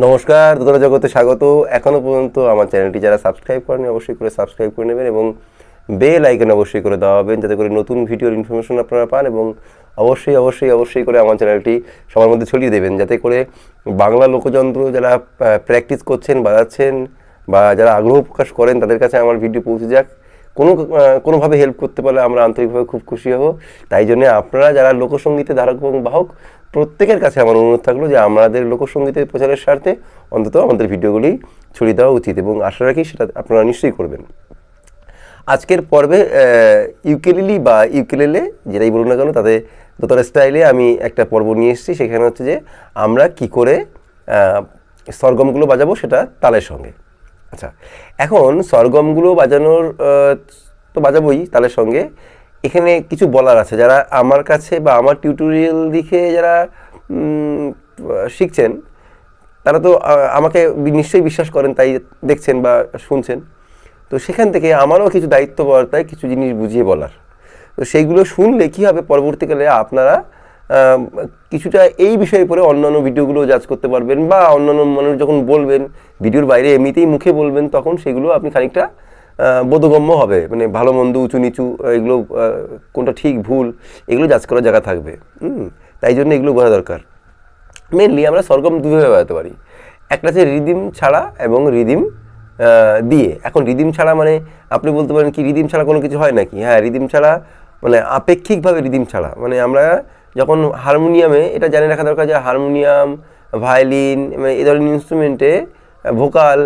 নমস্কার, দোতরা জগতে স্বাগত। এখনও পর্যন্ত আমার চ্যানেলটি যারা সাবস্ক্রাইব করেনি অবশ্যই করে সাবস্ক্রাইব করে নেবেন এবং বেল আইকন অবশ্যই করে দেওয়াবেন, যাতে করে নতুন ভিডিওর ইনফরমেশন আপনারা পান। এবং অবশ্যই করে আমার চ্যানেলটি সবার মধ্যে ছড়িয়ে দেবেন, যাতে করে বাংলা লোকযন্ত্র যারা প্র্যাকটিস করছেন, বাজাচ্ছেন বা যারা আগ্রহ প্রকাশ করেন তাদের কাছে আমার ভিডিও পৌঁছে যাক। কোনোভাবে হেল্প করতে পারলে আমরা আন্তরিকভাবে খুব খুশি হব। তাই জন্য আপনারা যারা লোকসঙ্গীতের ধারক এবং বাহক, প্রত্যেকের কাছে আমার অনুরোধ থাকলো যে আমাদের লোকসঙ্গীতের প্রচারের স্বার্থে অন্তত আমাদের ভিডিওগুলি ছড়িয়ে দেওয়া উচিত, এবং আশা রাখি সেটা আপনারা নিশ্চয়ই করবেন। আজকের পর্বে ইউকেলিলি বা ইউকেলেলে যেটাই বলুন না কেন, তাতে দোতরা স্টাইলে আমি একটা পর্ব নিয়ে এসেছি। সেখানে হচ্ছে যে আমরা কি করে সরগমগুলো বাজাবো সেটা তালের সঙ্গে। আচ্ছা, এখন সরগমগুলো বাজানোর তো বাজাবোই তালের সঙ্গে। এখানে কিছু বলার আছে, যারা আমার কাছে বা আমার টিউটোরিয়াল দেখে যারা শিখছেন তারা তো আমাকে নিশ্চয়ই বিশ্বাস করেন, তাই দেখছেন বা শুনছেন। তো সেখান থেকে আমারও কিছু দায়িত্ব বর্তায় কিছু জিনিস বুঝিয়ে বলার। তো সেইগুলো শুনলে কী হবে, পরবর্তীকালে আপনারা কিছুটা এই বিষয়ে পরে অন্যান্য ভিডিওগুলো জাজ করতে পারবেন, বা অন্যান্য মানুষ যখন বলবেন ভিডিওর বাইরে এমনিতেই মুখে বলবেন, তখন সেগুলো আপনি খানিকটা বোধগম্য হবে। মানে ভালো মন্দ, উঁচু নিচু, এগুলো কোনটা ঠিক ভুল এগুলো জাজ করার জায়গা থাকবে। তাই জন্য এগুলো বোঝা দরকার। মেনলি আমরা সরগম দুভাবে বাজাতে পারি, একটা হচ্ছে রিদিম ছাড়া এবং রিদিম দিয়ে। এখন রিদিম ছাড়া মানে আপনি বলতে পারেন কি রিদিম ছাড়া কোনো কিছু হয় নাকি? হ্যাঁ, রিদিম ছাড়া মানে আপেক্ষিকভাবে রিদিম ছাড়া মানে আমরা যখন হারমোনিয়ামে, এটা জানিয়ে রাখা দরকার যে হারমোনিয়াম, ভায়োলিন, মানে এই ধরনের ইনস্ট্রুমেন্টে ভোকাল,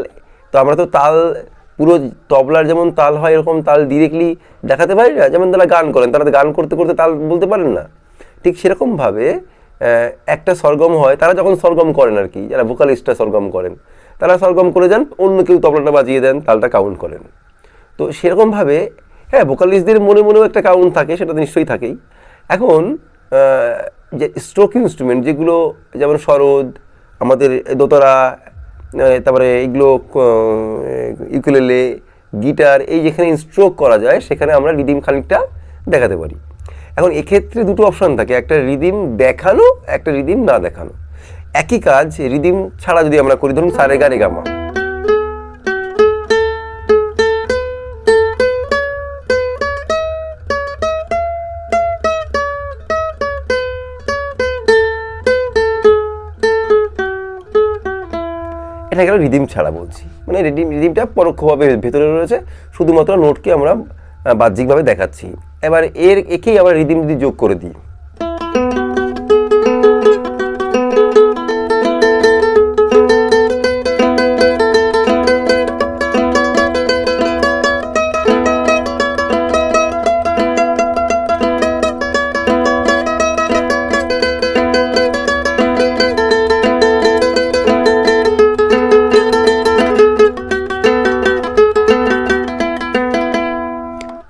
তো আমরা তো তাল পুরো তবলার যেমন তাল হয় এরকম তাল ডিরেক্টলি দেখাতে পারি না। যেমন তারা গান করেন, তারা গান করতে করতে তাল বলতে পারেন না, ঠিক সেরকমভাবে একটা সরগম হয়। তারা যখন সরগম করেন আর কি, যারা ভোকালিস্টরা সরগম করেন, তারা সরগম করে যান, অন্য কেউ তবলাটা বাজিয়ে দেন, তালটা কাউন্ট করেন। তো সেরকমভাবে হ্যাঁ, ভোকালিস্টদের মনে মনেও একটা কাউন্ট থাকে, সেটা তো নিশ্চয়ই থাকেই। এখন যে স্ট্রোক ইনস্ট্রুমেন্ট যেগুলো, যেমন সরোদ, আমাদের দোতরা, তারপরে এগুলো ইউকুলেলে, গিটার, এই যেখানে স্ট্রোক করা যায় সেখানে আমরা রিদিম খানিকটা দেখাতে পারি। এখন এক্ষেত্রে দুটো অপশান থাকে, একটা রিদিম দেখানো, একটা রিদিম না দেখানো। একই কাজ রিদিম ছাড়া যদি আমরা করি, ধরুন সারে গা রে গা মা, এটা গেল রিদিম ছাড়া বলছি, মানে রিদিমটা পরোক্ষভাবে ভেতরে রয়েছে, শুধুমাত্র নোটকে আমরা বাহ্যিকভাবে দেখাচ্ছি। এবার একেই আমরা রিদিম যদি যোগ করে দিই,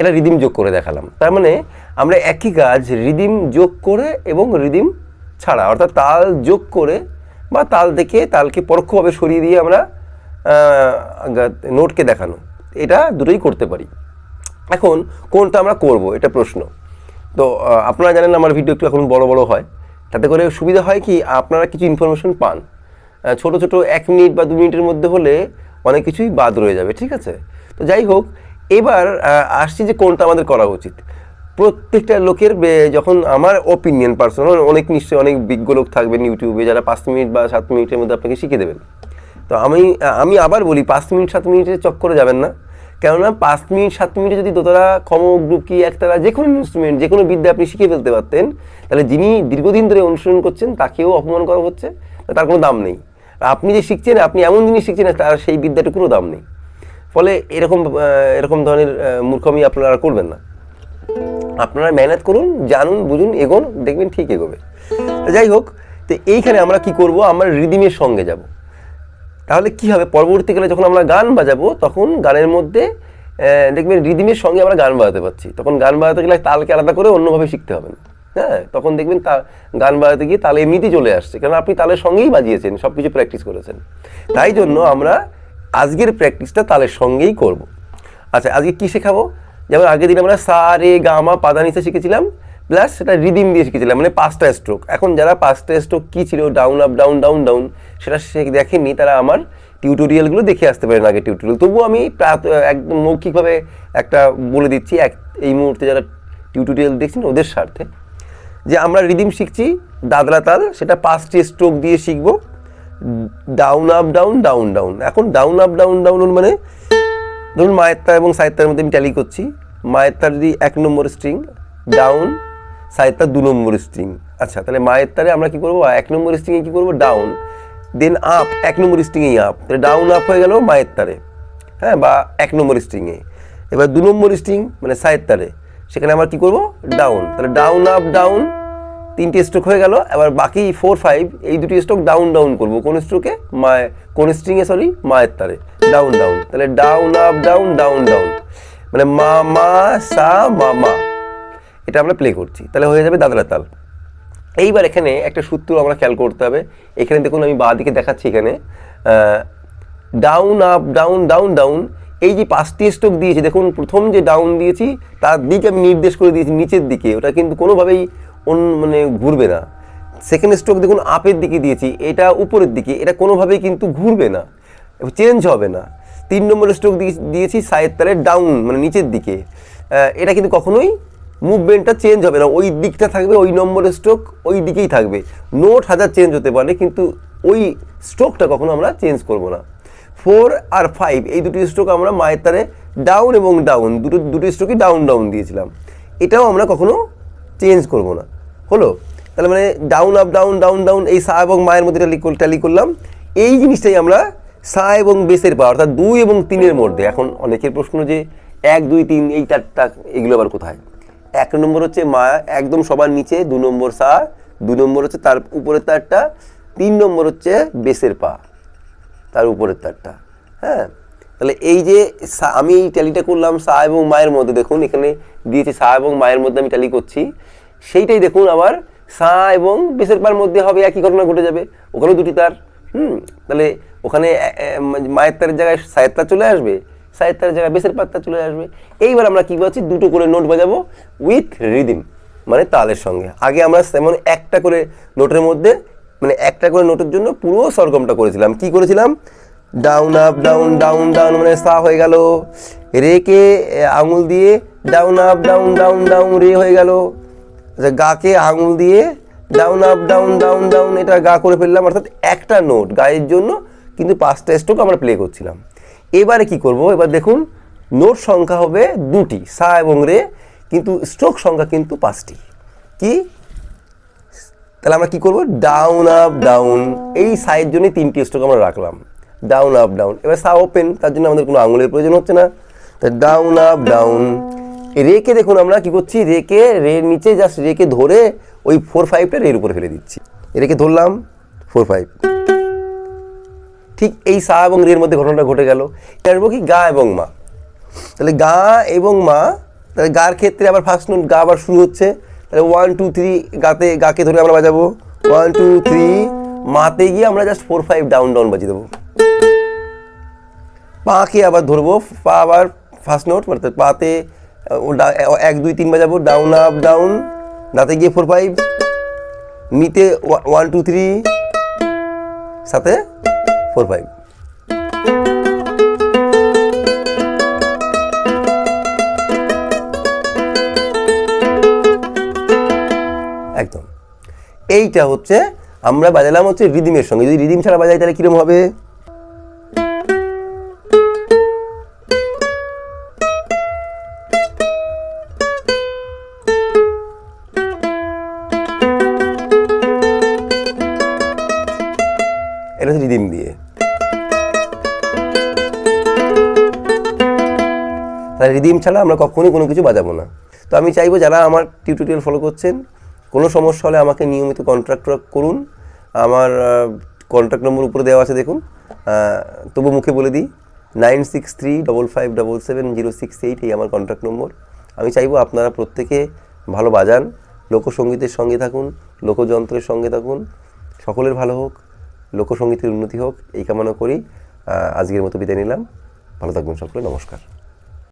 এটা রিদিম যোগ করে দেখালাম। তার মানে আমরা একই কাজ রিদিম যোগ করে এবং রিদিম ছাড়া, অর্থাৎ তাল যোগ করে বা তাল থেকে তালকে পরোক্ষভাবে সরিয়ে দিয়ে আমরা নোটকে দেখানো, এটা দুটোই করতে পারি। এখন কোনটা আমরা করব এটা প্রশ্ন। তো আপনারা জানেন আমার ভিডিও একটু এখন বড় বড় হয়, তাতে করে সুবিধা হয় কি আপনারা কিছু ইনফরমেশন পান। ছোট ছোট 1 মিনিট বা 2 মিনিটের মধ্যে হলে অনেক কিছুই বাদ রয়ে যাবে, ঠিক আছে? তো যাই হোক, এবার আসছি যে কোনটা আমাদের করা উচিত। প্রত্যেকটা লোকের যখন আমার ওপিনিয়ন পার্সোনাল, নিশ্চয়ই অনেক বিজ্ঞ লোক থাকবেন ইউটিউবে যারা 5 মিনিট বা 7 মিনিটের মধ্যে আপনাকে শিখিয়ে দেবেন। তো আমি আবার বলি 5 মিনিট 7 মিনিটের চক্করে যাবেন না, কেননা 5 মিনিট 7 মিনিটে যদি দোতরা, খমক, ডুবকি, একতারা, যে কোনো ইনস্ট্রুমেন্ট, যে কোনো বিদ্যা আপনি শিখে ফেলতে পারতেন, তাহলে যিনি দীর্ঘদিন ধরে অনুসরণ করছেন তাকেও অপমান করা হচ্ছে, তার কোনো দাম নেই। আপনি যে শিখছেন, আপনি এমন জিনিস শিখছেন তার সেই বিদ্যাটুকুরও দাম নেই। ফলে এরকম ধরনের মূর্খমি আপনারা করবেন না। আপনারা মেহনত করুন, জানুন, বুঝুন, এগোন, দেখবেন ঠিক এগোবে। যাই হোক, তো এইখানে আমরা কি করব, আমরা রিদিমের সঙ্গে যাব। তাহলে কি হবে, পরবর্তীকালে যখন আমরা গান বাজাবো তখন গানের মধ্যে দেখবেন রিদিমের সঙ্গে আমরা গান বাজাতে পারছি। তখন গান বাজাতে গেলে তালকে আলাদা করে অন্যভাবে শিখতে হবে না। হ্যাঁ, তখন দেখবেন গান বাজাতে গিয়ে তাল এমনিতেই চলে আসছে, কারণ আপনি তালের সঙ্গেই বাজিয়েছেন, সব কিছু প্র্যাকটিস করেছেন। তাই জন্য আমরা আজকের প্র্যাকটিসটা তালের সঙ্গেই করব। আচ্ছা, আজকে কি শেখাবো? যেমন আগের দিন আমরা সা রে গা মা পা ধা নি সা শিখেছিলাম, প্লাস সেটা রিদিম দিয়ে শিখেছিলাম, মানে 5টা স্ট্রোক। এখন যারা 5টা স্ট্রোক কী ছিল, down up down down down, সেটা দেখেননি, তারা আমার টিউটোরিয়ালগুলো দেখে আসতে পারেন, আগে টিউটোরিয়াল। তবুও আমি একদম মৌখিকভাবে একটা বলে দিচ্ছি এই মুহূর্তে যারা টিউটোরিয়াল দেখছেন ওদের স্বার্থে, যে আমরা রিদিম শিখছি দাদরা তাল, সেটা 5টি স্ট্রোক দিয়ে শিখব, down up down down down. এখন ডাউন আপ ডাউন ডাউন মানে ধরুন মায়ের তার এবং সায়ের তারের মধ্যে আমি ট্যালি করছি, মায়ের তার যদি 1 নম্বর স্ট্রিং ডাউন, সায়ের তার 2 নম্বর স্ট্রিং। আচ্ছা, তাহলে মায়ের তারে আমরা কী করবো, 1 নম্বর স্ট্রিংয়ে কী করবো, ডাউন, দেন আপ, 1 নম্বর স্ট্রিংয়েই আপ, তাহলে ডাউন আপ হয়ে গেল মায়ের তারে, হ্যাঁ, বা 1 নম্বর স্ট্রিংয়ে। এবার 2 নম্বর স্ট্রিং মানে সায়ের তারে, সেখানে আমরা কী করবো, ডাউন, তাহলে ডাউন আপ ডাউন, 3টে স্ট্রোক হয়ে গেল। এবার বাকি 4 5 এই 2টি স্ট্রোক ডাউন ডাউন করবো, কোন স্ট্রোকে, কোন স্ট্রিংয়ে, সরি, মায়ের তারে, ডাউন ডাউন, তাহলে down up down down down, মানে মা মা সা মা মা, এটা আমরা প্লে করছি, তাহলে হয়ে যাবে দাদরা তাল। এইবার এখানে একটা সূত্র আমরা খেয়াল করতে হবে। এখানে দেখুন আমি বাঁ দিকে দেখাচ্ছি, এখানে down up down down down, এই যে 5টি স্ট্রোক দিয়েছি, দেখুন প্রথম যে ডাউন দিয়েছি তার দিকে আমি নির্দেশ করে দিয়েছি নিচের দিকে, ওটা কিন্তু কোনোভাবেই মানে ঘুরবে না। সেকেন্ড স্ট্রোক দেখুন আপের দিকে দিয়েছি, এটা উপরের দিকে, এটা কোনোভাবেই কিন্তু ঘুরবে না, চেঞ্জ হবে না। 3 নম্বর স্ট্রোক দিয়েছি সায়ের তালের ডাউন মানে নিচের দিকে, এটা কিন্তু কখনোই মুভমেন্টটা চেঞ্জ হবে না, ওই দিকটা থাকবে, ওই নম্বর স্ট্রোক ওই দিকেই থাকবে। নোট হাজার চেঞ্জ হতে পারে, কিন্তু ওই স্ট্রোকটা কখনো আমরা চেঞ্জ করব না। 4 আর 5 এই 2টি স্ট্রোক আমরা মায়ের তারে ডাউন এবং ডাউন, দুটো স্ট্রোকই ডাউন ডাউন দিয়েছিলাম, এটাও আমরা কখনো চেঞ্জ করব না। হলো, তাহলে মানে down up down down down, এই সা এবং মায়ের মধ্যে ট্যালি করলাম। এই জিনিসটাই আমরা সা এবং বেসের পা, অর্থাৎ 2 এবং 3-এর মধ্যে। এখন অনেকের প্রশ্ন যে 1 2 3 এই 4টা এগুলো আবার কোথায়? 1 নম্বর হচ্ছে মা একদম সবার নিচে, 2 নম্বর সা, 2 নম্বর হচ্ছে তার উপরের তারটা, 3 নম্বর হচ্ছে বেসের পা, তার উপরের তারটা। হ্যাঁ, তাহলে এই যে আমি এই ট্যালিটা করলাম সা এবং মায়ের মধ্যে, দেখুন এখানে দিয়েছি সা এবং মায়ের মধ্যে আমি ট্যালি করছি, সেইটাই দেখুন আবার সা এবং বেসের পার মধ্যে হবে, একই ঘটনা ঘটে যাবে, ওখানেও 2টি তার। তাহলে ওখানে মায়ের তারের জায়গায় সায়ের তার চলে আসবে, সায়ের তারের জায়গায় বেসের পার তার চলে আসবে। এইবার আমরা কী করছি, 2টো করে নোট বাজাবো উইথ রিদিম, মানে তালের সঙ্গে। আগে আমরা যেমন একটা করে নোটের মধ্যে, মানে একটা করে নোটের জন্য পুরো সরগমটা করেছিলাম। কি করেছিলাম, down up down down down মানে সা হয়ে গেল, রেকে আঙুল দিয়ে down up down down down, রে হয়ে গেল। আচ্ছা, গাকে আঙুল দিয়ে down up down down down, এটা গা করে ফেললাম, অর্থাৎ একটা নোট গায়ের জন্য, কিন্তু 5টা স্ট্রোক আমরা প্লে করছিলাম। এবারে কি করব, এবার দেখুন নোট সংখ্যা হবে 2টি, সা এবং রে, কিন্তু স্ট্রোক সংখ্যা কিন্তু 5টি। কি, তাহলে আমরা কি করব, ডাউন আপ ডাউন, এই সায়ের জন্য 3টি স্ট্রোক আমরা রাখলাম, ডাউন আপ ডাউন। এবার সা ওপেন, তার জন্য আমাদের কোনো আঙুলের প্রয়োজন হচ্ছে না, ডাউন আপ ডাউন। রেকে দেখুন আমরা কি করছি, রেকে রের নিচে জাস্ট রেকে ধরে ওই 4 5টা রের উপরে ফেলে দিচ্ছি, রেকে ধরলাম 4 5। ঠিক এই সা এবং রের মধ্যে ঘটনাটা ঘটে গেল। আসবো কি, গা এবং মা, তাহলে গা এবং মা, তাহলে গার ক্ষেত্রে আবার ফার্স্ট নোট গা আবার শুরু হচ্ছে, তাহলে 1 2 3 গাকে ধরে আমরা বাজাবো 1 2 3, মাতে গিয়ে আমরা জাস্ট 4 5 ডাউন ডাউন বাজিয়ে দেবো। পাকে আবার ধরবো, পা আবার ফার্স্ট নোট, মানে পাতে 1 2 3 বাজাবো, ডাউন আপ ডাউন, দাঁতে গিয়ে 4 5, নিতে 1 2 3, সাথে 4 5। একদম, এইটা হচ্ছে আমরা বাজালাম হচ্ছে রিদিমের সঙ্গে। যদি রিদিম ছাড়া বাজাই তাহলে কিরকম হবে, এটা হচ্ছে রিদিম দিয়ে। তাহলে রিদিম ছাড়া আমরা কখনোই কোনো কিছু বাজাবো না। তো আমি চাইবো যারা আমার টিউটোরিয়াল ফলো করছেন, কোনো সমস্যা হলে আমাকে নিয়মিত কন্ট্যাক্ট করুন। আমার কন্ট্যাক্ট নম্বর উপরে দেওয়া আছে দেখুন, তবু মুখে বলে দিই, 9635577068 এই আমার কন্ট্যাক্ট নম্বর। আমি চাইবো আপনারা প্রত্যেকে ভালো বাজান, লোকসঙ্গীতের সঙ্গে থাকুন, লোকযন্ত্রের সঙ্গে থাকুন, সকলের ভালো হোক, লোকসঙ্গীতের উন্নতি হোক, এই কামনা করি। আজকের মতো বিদায় নিলাম। ভালো থাকবেন সকলে, নমস্কার।